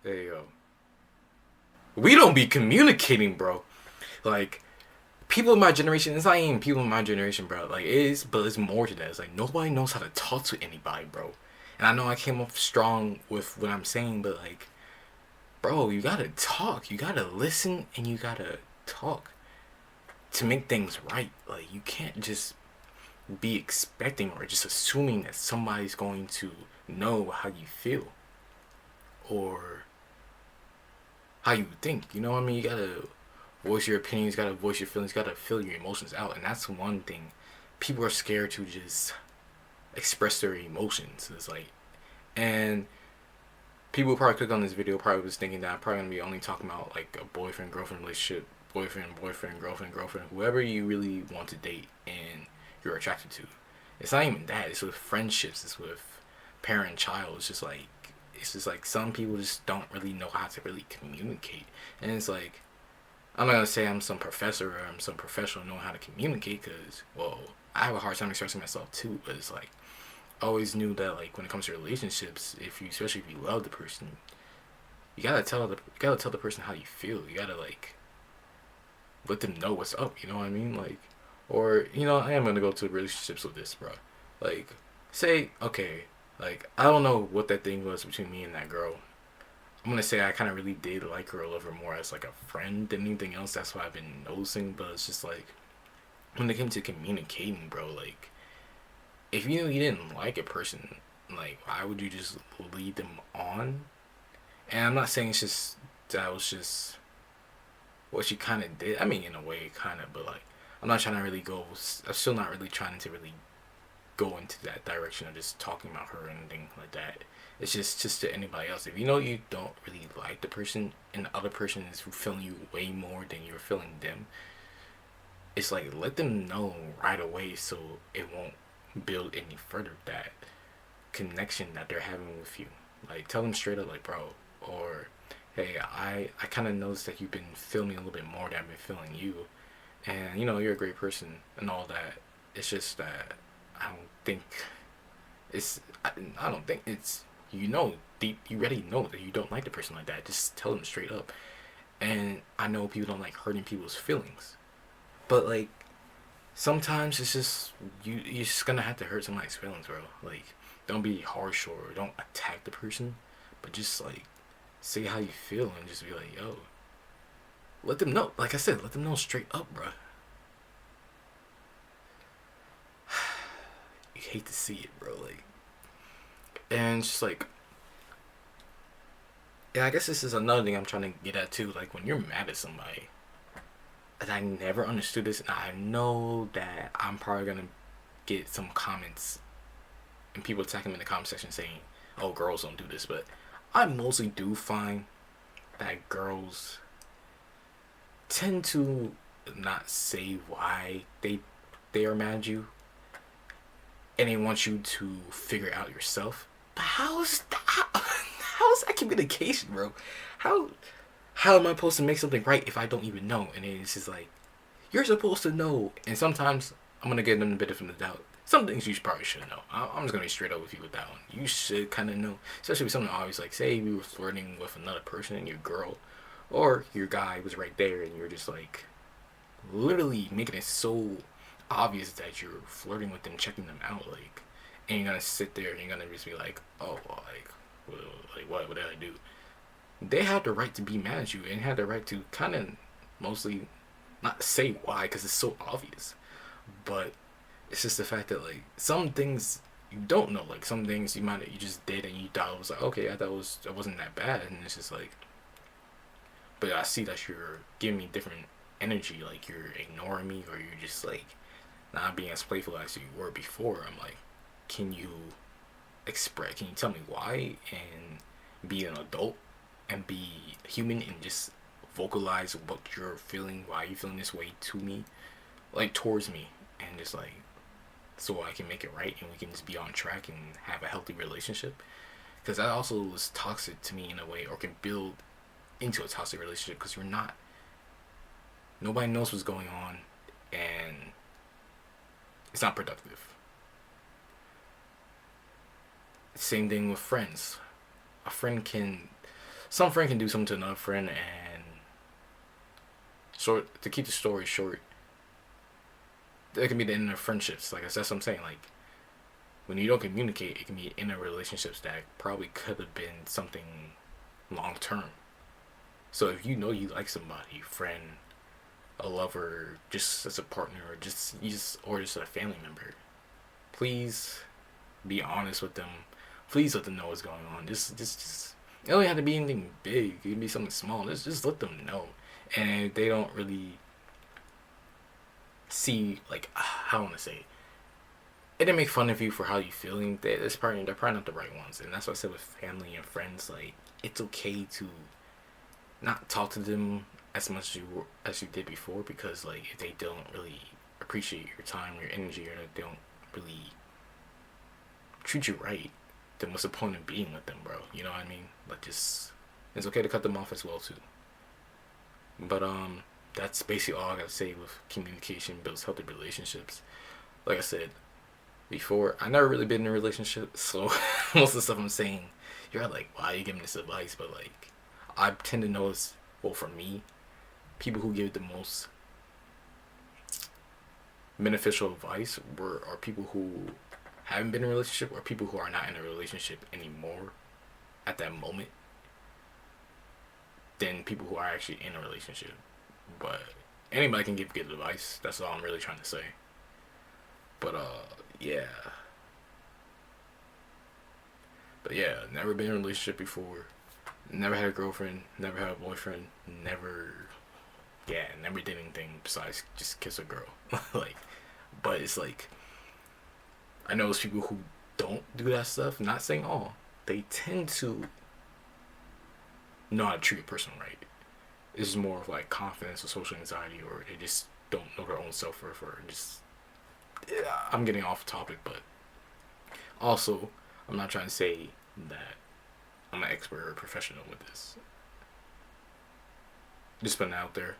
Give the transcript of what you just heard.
There you go. We don't be communicating, bro. Like, people in my generation, it's not even people in my generation, bro. Like, it is, but it's more to that. It's like, nobody knows how to talk to anybody, bro. And I know I came up strong with what I'm saying, but, like, bro, you gotta talk. You gotta listen and you gotta talk to make things right. Like, you can't just be expecting or just assuming that somebody's going to know how you feel or how you think. You know what I mean? You gotta voice your opinions, you gotta voice your feelings, you gotta feel your emotions out. And that's one thing. People are scared to just express their emotions. It's like, and people who probably click on this video probably was thinking that I'm probably gonna be only talking about like a boyfriend girlfriend relationship, boyfriend girlfriend, whoever you really want to date and you're attracted to. It's not even that. It's with friendships. It's with parent child. It's just like some people just don't really know how to really communicate, and it's like I'm not gonna say I'm some professor or I'm some professional knowing how to communicate because well I have a hard time expressing myself too, but it's like I always knew that like when it comes to relationships, if you especially if you love the person, you gotta tell the person how you feel. You gotta like let them know what's up. You know what I mean? Like, or I am gonna go to relationships with this, bro. Like, say okay, like I don't know what that thing was between me and that girl. I'm gonna say I kind of really did like her a little bit more as like a friend than anything else. That's what I've been noticing. But it's just like when it came to communicating, bro. Like if you knew you didn't like a person, like why would you just lead them on? And I'm not saying it's just that was just what she kind of did. I mean, in a way, kind of, but like I'm not trying to really go. I'm still not really trying to really go into that direction of just talking about her and things like that. It's just to anybody else. If you know you don't really like the person and the other person is feeling you way more than you're feeling them, it's like let them know right away so it won't build any further that connection that they're having with you. Like tell them straight up like bro or hey I kind of noticed that you've been feeling me a little bit more than I've been feeling you and you're a great person and all that. It's just that I don't think it's I don't think it's deep you already know that you don't like the person like that. Just tell them straight up. And I know people don't like hurting people's feelings, but like sometimes it's just you're just gonna have to hurt somebody's feelings, bro. Like don't be harsh or don't attack the person, but just like say how you feel and just be like yo, let them know. Like I said, let them know straight up, bro. You hate to see it, bro. Like and it's just like yeah, I guess this is another thing I'm trying to get at too. Like when you're mad at somebody, and I never understood this, and I know that I'm probably gonna get some comments and people attacking me in the comment section saying, "Oh, girls don't do this," but I mostly do find that girls tend to not say why they are mad at you, and they want you to figure it out yourself. But how's that? How's that communication, bro? How how am I supposed to make something right if I don't even know? And it's just like you're supposed to know. And sometimes I'm gonna give them the benefit of the doubt. Some things you probably should know. I'm just gonna be straight up with you with that one. You should kind of know, especially with something obvious like say we were flirting with another person and your girl or your guy was right there and you're just like literally making it so obvious that you're flirting with them, checking them out, like, and you're gonna sit there and you're gonna just be like, oh, well, like what did I do? They have the right to be mad at you and have the right to kind of mostly not say why because it's so obvious, but it's just the fact that like some things you don't know, like some things you just did and you thought it was like okay, I thought it wasn't that bad, and it's just like, but I see that you're giving me different energy, like you're ignoring me or you're just like not being as playful as you were before. I'm like, can you can you tell me why and be an adult and be human and just vocalize what you're feeling, why you're feeling this way to me, like towards me, and just like so I can make it right and we can just be on track and have a healthy relationship. Because that also was toxic to me in a way, or can build into a toxic relationship because you're not. Nobody knows what's going on, and it's not productive. Same thing with friends. A friend can some friend can do something to another friend, and short to keep the story short, that can be the end of friendships. Like that's what I'm saying. Like when you don't communicate, it can be in a relationships that probably could have been something long term. So if you know you like somebody, friend, a lover, just as a partner, or just a family member, please be honest with them. Please let them know what's going on. Just. It don't have to be anything big. It can be something small. Just let them know. And if they don't really see, like, how I want to say it didn't make fun of you for how you feeling. They're probably not the right ones. And that's what I said with family and friends. Like, it's okay to not talk to them as much as you did before, because like if they don't really appreciate your time, your energy, or they don't really treat you right, then what's the point of being with them, bro? You know what I mean? Like, just it's okay to cut them off as well too. But that's basically all I gotta say with communication builds healthy relationships. Like I said before, I never really been in a relationship, so most of the stuff I'm saying, you're like, why are you giving this advice? But like, I tend to notice, well, for me, people who give the most beneficial advice are people who haven't been in a relationship, or people who are not in a relationship anymore at that moment, than people who are actually in a relationship. But anybody can give good advice. That's all I'm really trying to say. But yeah. But yeah, never been in a relationship before. Never had a girlfriend. Never had a boyfriend. Never did anything besides just kiss a girl. Like, but it's like, I know those people who don't do that stuff. Not saying all. They tend to know how to treat a person right. It's more of like confidence or social anxiety, or they just don't know their own self worth, or just, yeah, I'm getting off topic, but also I'm not trying to say that I'm an expert or a professional with this. Just putting it out there.